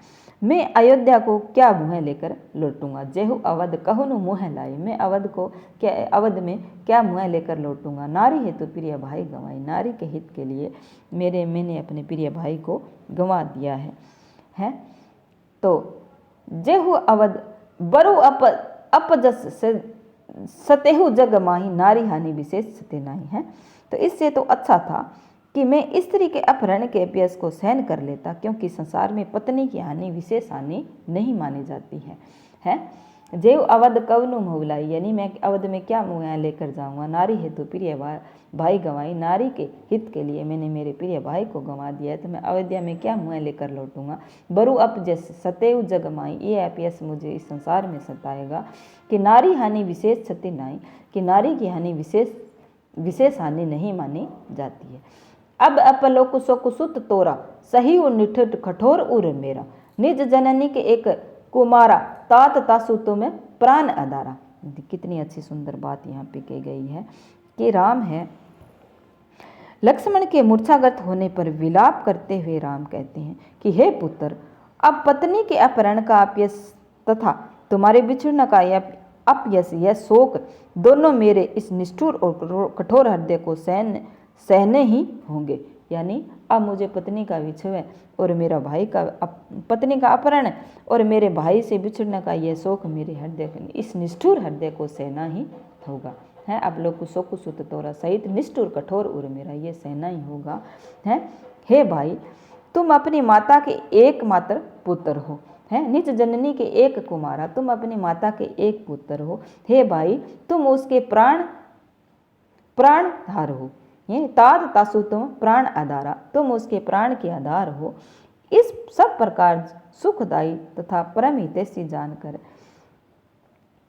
मैं अयोध्या को क्या मुँह लेकर लौटूंगा, जेहु अवध कहनु मुँह लाई, मैं अवध में क्या मुँह लेकर लौटूंगा। नारी हेतु प्रिय भाई गंवाई, नारी के हित के लिए मैंने अपने प्रिय भाई को गंवा दिया है। तो जेहु अवध बरु अपजस से सतेहु जग माही, नारी हानि विशेष सते नाही। है तो इससे तो अच्छा था कि मैं स्त्री के अपहरण के अभ्यास को सहन कर लेता, क्योंकि संसार में पत्नी की हानि विशेष हानि नहीं मानी जाती है। जेव अवध कवनु मोहलाई, यानी मैं अवध में क्या मुँह लेकर जाऊंगा। नारी हेतु प्रिय भाई गंवाई, नारी के हित के लिए मैंने मेरे प्रिय भाई को गंवा दिया है, तो मैं अयोध्या में क्या मुँह लेकर लौटूंगा। बरु अपजस सतेव जग माई, ये अपयस मुझे इस संसार में सताएगा। कि नारी हानि विशेष सती नाई, कि नारी की हानि विशेष हानि नहीं मानी जाती है। अब अपलोक सुत तोरा, सही और निठुर कठोर उर मेरा, निज जननी के एक कुमारा, तात तासु तुम्हें प्राण अदारा। कितनी अच्छी सुंदर बात यहाँ पे कही गई है कि राम है लक्ष्मण के मूर्छागत होने पर विलाप करते हुए राम कहते हैं कि हे पुत्र, अब पत्नी के अपहरण का अपयस तथा तुम्हारे बिछड़ने का यह अपयस, यह शोक दोनों मेरे इस निष्ठुर और कठोर हृदय को सहने ही होंगे। यानी अब मुझे पत्नी का विछड़ और मेरा भाई का पत्नी का अपहरण और मेरे भाई से बिछड़ने का यह शोक मेरे हृदय, इस निष्ठुर हृदय को सहना ही होगा। है अब लोग शोक सुत तोरा सहित निष्ठुर कठोर उर मेरा, ये सहना ही होगा। है हे भाई, तुम अपनी माता के एकमात्र पुत्र हो। है निज जननी के एक कुमारा, तुम अपनी माता के एक पुत्र हो। हे भाई, तुम उसके प्राणधार हो। ये तात तासु तुम प्राण आधारा, तुम उसके प्राण के आधार हो। इस सब प्रकार सुखदायी तथा परम हितैषी जानकर,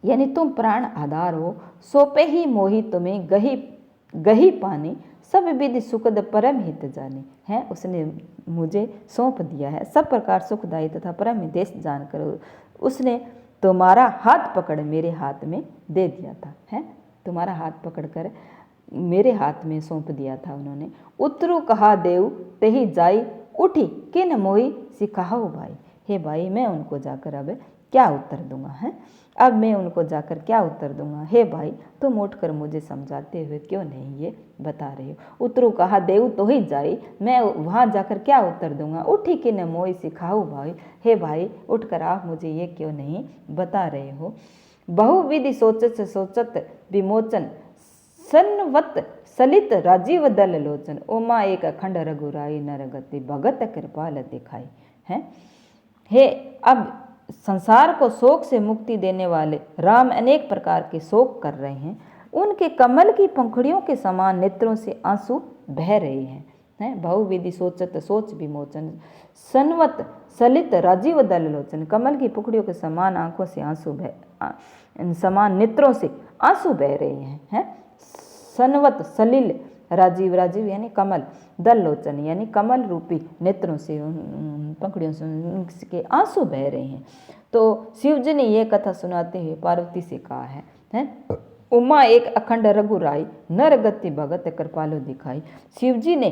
यानी तुम प्राण आधार हो, सोपे ही मोहि तुम्हें गही पानी, सब विधि सुखद परम हित जाने। है उसने मुझे सौंप दिया है, सब प्रकार सुखदायी तथा परम हितैषी जानकर उसने तुम्हारा हाथ पकड़ मेरे हाथ में दे दिया था। है तुम्हारा हाथ पकड़कर मेरे हाथ में सौंप दिया था उन्होंने। उतरु कहा देव तेहि जाई, उठी किन मोहि सिखाओ भाई। हे भाई, मैं उनको जाकर अब क्या उत्तर दूंगा। है अब मैं उनको जाकर क्या उत्तर दूंगा। हे भाई, तुम उठकर मुझे समझाते हुए क्यों नहीं ये बता रहे हो। उतरु कहा देव तो ही जाई, मैं वहाँ जाकर क्या उत्तर दूंगा। उठी किन मोहि सिखाओ भाई। हे भाई, उठकर आप मुझे ये क्यों नहीं बता रहे हो। बहुविधि सोचत विमोचन, सन्वत सलित राजीव दल लोचन, ओमा एक अखंड रघुराई नर गति, भगत कृपाल दिखाई। है हे अब संसार को शोक से मुक्ति देने वाले राम अनेक प्रकार के शोक कर रहे हैं। उनके कमल की पंखुड़ियों के समान नेत्रों से आंसू बह रहे हैं। बहुविधि सोचत सोच विमोचन, सनवत सलित राजीव दल लोचन। कमल की पंखुड़ियों के समान आंखों से आंसू समान नेत्रों से आंसू बह रहे हैं। सनवत सलिल राजीव, राजीव यानी कमल, दल लोचन यानी कमल रूपी नेत्रों से पंखुड़ियों से उनके आंसू बह रहे हैं। तो शिव जी ने यह कथा सुनाते हुए पार्वती से कहा है उमा एक अखंड रघुराई, नर गति भगत कृपालु दिखाई। शिव जी ने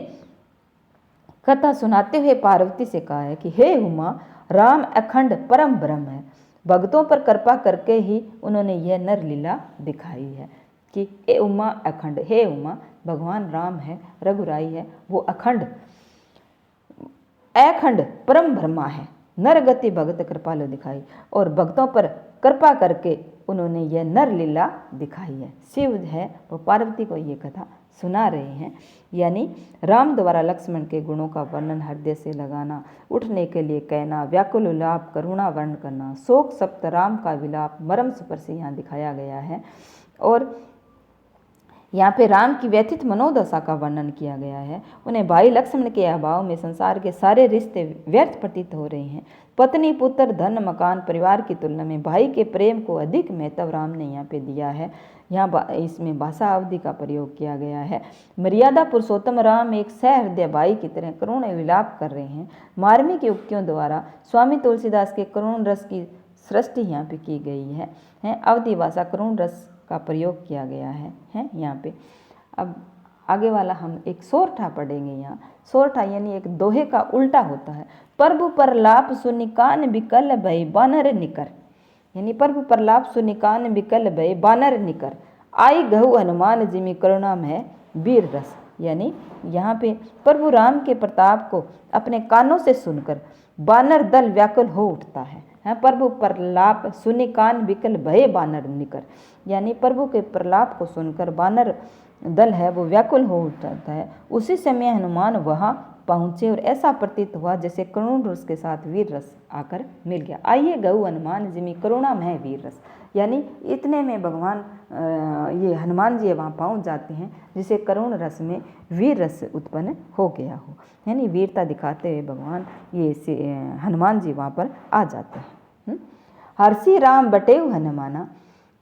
कथा सुनाते हुए पार्वती से कहा है कि हे उमा, राम अखंड परम ब्रह्म है, भक्तों पर कृपा करके ही उन्होंने यह नर लीला दिखाई है कि हे उमा अखंड, हे उमा भगवान राम है, रघुराई है, वो अखंड परम ब्रह्मा है, नर गति भगत कृपालु दिखाई, और भक्तों पर कृपा करके उन्होंने यह नर लीला दिखाई है। शिव है वो पार्वती को ये कथा सुना रहे हैं, यानी राम द्वारा लक्ष्मण के गुणों का वर्णन हृदय से लगाना, उठने के लिए कहना, व्याकुल उलाप करुणा वर्ण करना, शोक सप्त राम का विलाप मरम स्पर्श यहाँ दिखाया गया है। और यहाँ पे राम की व्यथित मनोदशा का वर्णन किया गया है। उन्हें भाई लक्ष्मण के अभाव में संसार के सारे रिश्ते व्यर्थ प्रतीत हो रहे हैं। पत्नी पुत्र धन मकान परिवार की तुलना में भाई के प्रेम को अधिक महत्व राम ने यहाँ पे दिया है। यहाँ इसमें भाषा अवधि का प्रयोग किया गया है। मर्यादा पुरुषोत्तम राम एक सहृदय भाई की तरह करुण विलाप कर रहे हैं। मार्मिक युक्तियों द्वारा स्वामी तुलसीदास के करुण रस की सृष्टि यहाँ पे की गई है। अवधि भाषा करुण रस का प्रयोग किया गया है यहाँ पे। अब आगे वाला हम एक सोरठा पढ़ेंगे। यहाँ सोरठा यानी एक दोहे का उल्टा होता है। प्रभु पर लाप सुनिकान बिकल भय बानर निकर, यानी प्रभु पर लाप सुनिकान बिकल भय बानर निकर, आई गहु हनुमान जिमि करुणा में वीर रस। यानी यहाँ पे प्रभु राम के प्रताप को अपने कानों से सुनकर बानर दल व्याकुल हो उठता है। प्रभु प्रलाप सुनि कान बिकल भय बानर निकर, यानी प्रभु के प्रलाप को सुनकर बानर दल है वो व्याकुल हो उठता है। उसी समय हनुमान वहां पहुंचे और ऐसा प्रतीत हुआ जैसे करुण रस के साथ वीर रस आकर मिल गया। आइए गऊ हनुमान जिमि करुणा में वीर रस, यानी इतने में भगवान ये हनुमान जी वहाँ पहुँच जाते हैं जिसे करुण रस में वीर रस उत्पन्न हो गया हो, यानी वीरता दिखाते हुए भगवान ये हनुमान जी वहाँ पर आ जाते हैं। हर्षि राम बटेउ हनुमाना,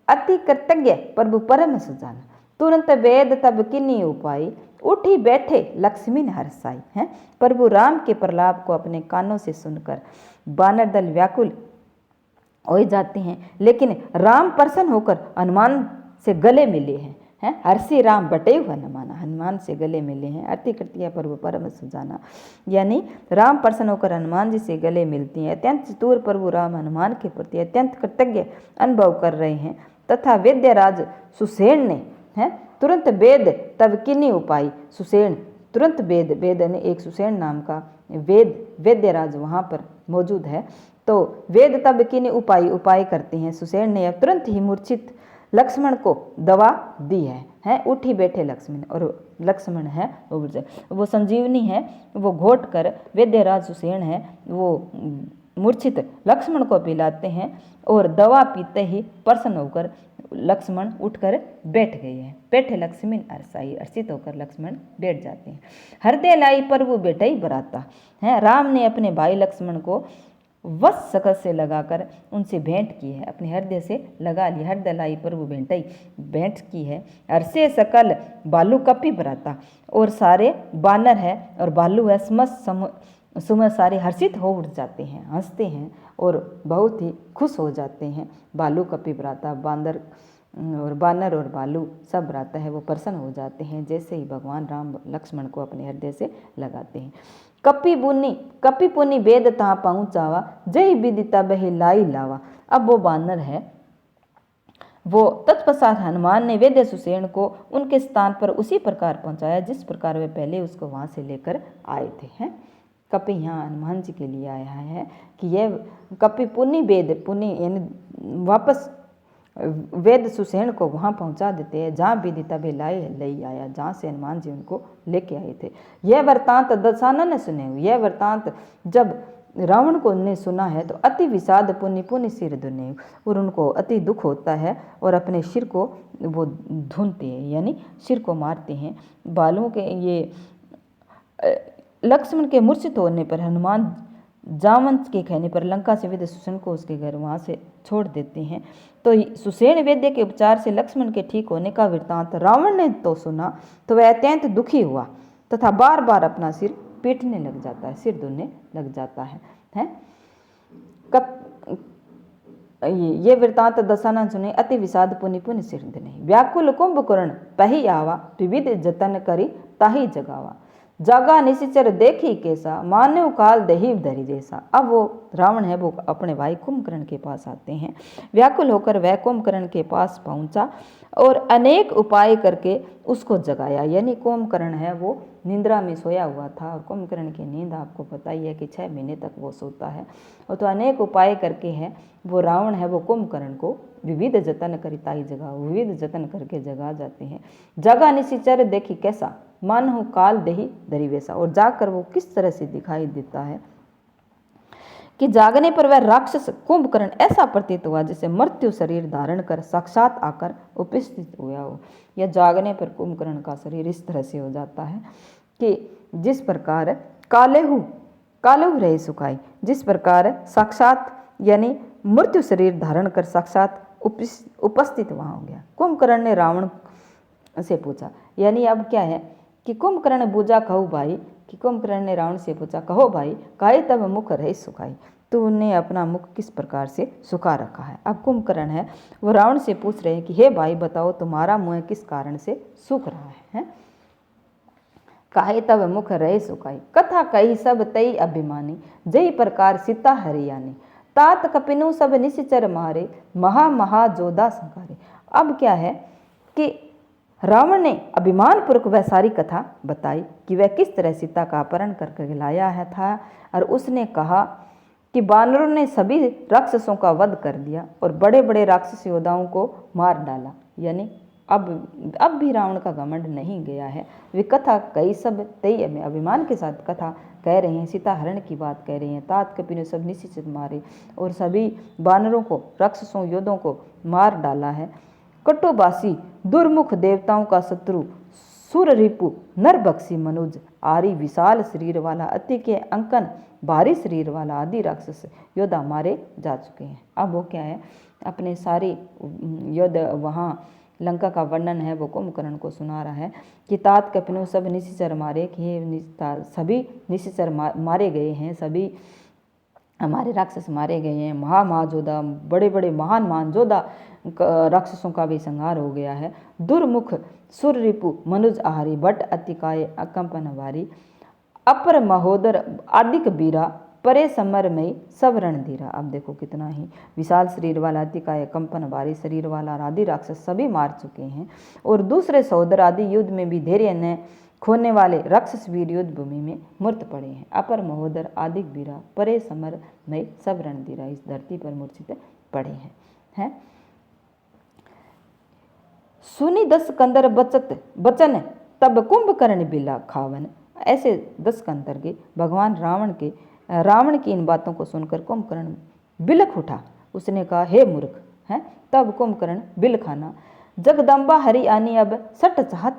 अति कृतज्ञ प्रभु परम सुजाना, तुरंत वेद तब किन्नी उपाई, उठी बैठे लक्ष्मी ने हर्षाई। हैं प्रभु राम के प्रलाप को अपने कानों से सुनकर बानर दल व्याकुल हो जाते हैं, लेकिन राम प्रसन्न होकर हनुमान से गले मिले हैं। हर्षि राम बटेउ हनुमाना, हनुमान से गले मिले हैं। अति कृत्य प्रभु परम सुजाना, यानी राम प्रसन्न होकर हनुमान जी से गले मिलती हैं। अत्यंत चतुर प्रभु राम हनुमान के प्रति अत्यंत कृतज्ञ अनुभव कर रहे हैं। तथा वेद्यराज सुसेन ने तुरंत वेद तब किन्नी उपाई, सुसेन तुरंत वेद ने एक सुसेन नाम का वेद्यराज वहाँ पर मौजूद है, तो वेद तब किन्नी उपाय करते हैं। सुसेन ने अब तुरंत ही मूर्छित लक्ष्मण को दवा दी है। उठी बैठे लक्ष्मण, और लक्ष्मण है वो संजीवनी है, वो घोट कर वेद्यराज सुसेन है वो मूर्छित लक्ष्मण को पिलाते हैं, और दवा पीते ही प्रसन्न होकर लक्ष्मण उठकर बैठ गए हैं। बैठे लक्ष्मण हर्षाई, हर्षित होकर लक्ष्मण बैठ जाते हैं। हृदय लाई प्रभु बैठे ही बराता है। राम ने अपने भाई लक्ष्मण को वश सकत से लगाकर उनसे भेंट की है, अपने हृदय से लगा लिया। हृदय लाई प्रभु भेंट की है। हर्षे सकल बालू कपि बराता, और सारे बानर है और बालू है सुमस सारे हर्षित हो उठ जाते हैं, हंसते हैं और बहुत ही खुश हो जाते हैं। बालू कपि बराता, बानर और बालू सब बराता है वो प्रसन्न हो जाते हैं जैसे ही भगवान राम लक्ष्मण को अपने हृदय से लगाते हैं। कपि पुनि वेद तहाँ पहुँचावा, जय विधि तब ही लाई लावा। अब वो बानर है वो तत्पश्चात हनुमान ने वेद्य सुसेन को उनके स्थान पर उसी प्रकार पहुँचाया जिस प्रकार वे पहले उसको वहाँ से लेकर आए थे। कपि यहाँ हनुमान जी के लिए आया है कि यह कपि पुनि यानी वापस वेद सुसेन को वहाँ पहुँचा देते हैं जहाँ विधि तभी ले आया, जहाँ से हनुमान जी उनको लेके आए थे। यह वृतांत दशानन ने सुने हुए, यह वृतांत जब रावण को ने सुना है तो अति विषाद पुण्य पुण्य सिर धुने, और उनको अति दुख होता है और अपने सिर को वो धुनते हैं, यानी सिर को मारते हैं। बालों के ये लक्ष्मण के मूर्छित होने पर हनुमान जामवंत के कहने पर लंका से विद सुसेन को उसके घर वहाँ से छोड़ देते हैं। तो सुसेन वैद्य के उपचार से लक्ष्मण के ठीक होने का वृत्तांत रावण ने तो सुना तो वह अत्यंत दुखी हुआ तथा बार बार अपना सिर पीटने लग जाता है, सिर धुनने लग जाता है। ये वृत्तांत दसानन सुने अति विषाद पुनि पुनि सिर धुने। व्याकुल कुंभकर्ण पही आवा, विविध जतन करी ताही जगावा, जागा निशिचर देखी कैसा, मानव काल दही धरी जैसा। अब वो रावण है वो अपने भाई कुंभकर्ण के पास आते हैं। व्याकुल होकर वह कुंभकर्ण के पास पहुंचा और अनेक उपाय करके उसको जगाया, यानी कुंभकर्ण है वो निंद्रा में सोया हुआ था और कुंभकर्ण की नींद आपको पता ही है कि 6 महीने तक वो सोता है। और तो अनेक उपाय करके है वो रावण है वो कुंभकर्ण को विविध जतन करिताई जगा, विविध जतन करके जगा जाते हैं। जगा निशिचर देखी कैसा, मन हो काल दही धरी वैसा। और जाकर वो किस तरह से दिखाई देता है कि जागने पर वह राक्षस कुंभकर्ण ऐसा प्रतीत हुआ जैसे मृत्यु शरीर धारण कर साक्षात आकर उपस्थित हुआ हो। या जागने पर कुंभकर्ण का शरीर इस तरह से हो जाता है कि जिस प्रकार कालेहु रहे सुखाई, जिस प्रकार साक्षात यानी मृत्यु शरीर धारण कर साक्षात उपस्थित वहां हो गया। कुंभकर्ण ने रावण से पूछा, यानी अब क्या है कि कुंभकर्ण बूझा कहू भाई, कि कुंभकर्ण ने रावण से पूछा कहो भाई, काहे तब मुख रहे सुखाई, तूने अपना मुख किस प्रकार से सुखा रखा है। अब कुंभकर्ण है वो रावण से पूछ रहे हैं कि हे भाई बताओ तुम्हारा मुंह किस कारण से सूख रहा है? काहे तब मुख रहे सुखाई, कथा कही सब तई अभिमानी, जय प्रकार सीता हरियाणी, तात कपिनु सब निश्चर मारे, महा महा जोधा संकारे। अब क्या है कि रावण ने अभिमान पूर्वक वह सारी कथा बताई कि वह किस तरह सीता का अपहरण करके लाया है था, और उसने कहा कि वानरों ने सभी राक्षसों का वध कर दिया और बड़े बड़े राक्षस योद्धाओं को मार डाला। यानी अब भी रावण का घमंड नहीं गया है। वे कथा कई सब तई में अभिमान के साथ कथा कह रहे हैं, सीता हरण की बात कह रहे हैं। तात कपि ने सब निश्चित मारे और सभी वानरों को राक्षसों योद्धों को मार डाला है। कटुबासी दुर्मुख देवताओं का शत्रु सुर रिपु नर बक्सी मनुज, आरी विशाल शरीर वाला अति के अंकन भारी शरीर वाला आदि राक्षस योद्धा मारे जा चुके हैं। अब वो क्या है अपने सारे युद्ध वहाँ लंका का वर्णन है वो कुंभकर्ण को सुना रहा है कि तात कपिनु सब निशिचर मारे, कि सभी निशिचर मारे गए हैं, सभी हमारे राक्षस मारे गए हैं। महाजोधा बड़े बड़े महान जोधा राक्षसों का भी संहार हो गया है। दुर्मुख सुर रिपु मनुज आहारी, भट्ट अतिकाय अकंपन वारी, अपर महोदर आदिक बीरा, परे समर में सब रणधीरा। अब देखो कितना ही विशाल शरीर वाला अतिकाय कंपन भारी शरीर वाला आदि राक्षस सभी मार चुके हैं। और दूसरे सहोदर आदि युद्ध में भी धैर्य न खोने वाले राक्षस वीर युद्ध भूमि में मूर्त पड़े हैं। अपर महोदर आदिक बीरा, परे समर में सब रणधीरा इस धरती पर मूर्छित पड़े हैं। सुनी 10 कंदर बचन तब कुंभकर्ण बिला खावन। ऐसे 10 कंदर के भगवान रावण की इन बातों को सुनकर कुंभकर्ण बिलख उठा। उसने कहा हे मूर्ख है। तब कुंभकर्ण बिल खाना, जगदम्बा हरि आनी अब सट चाहत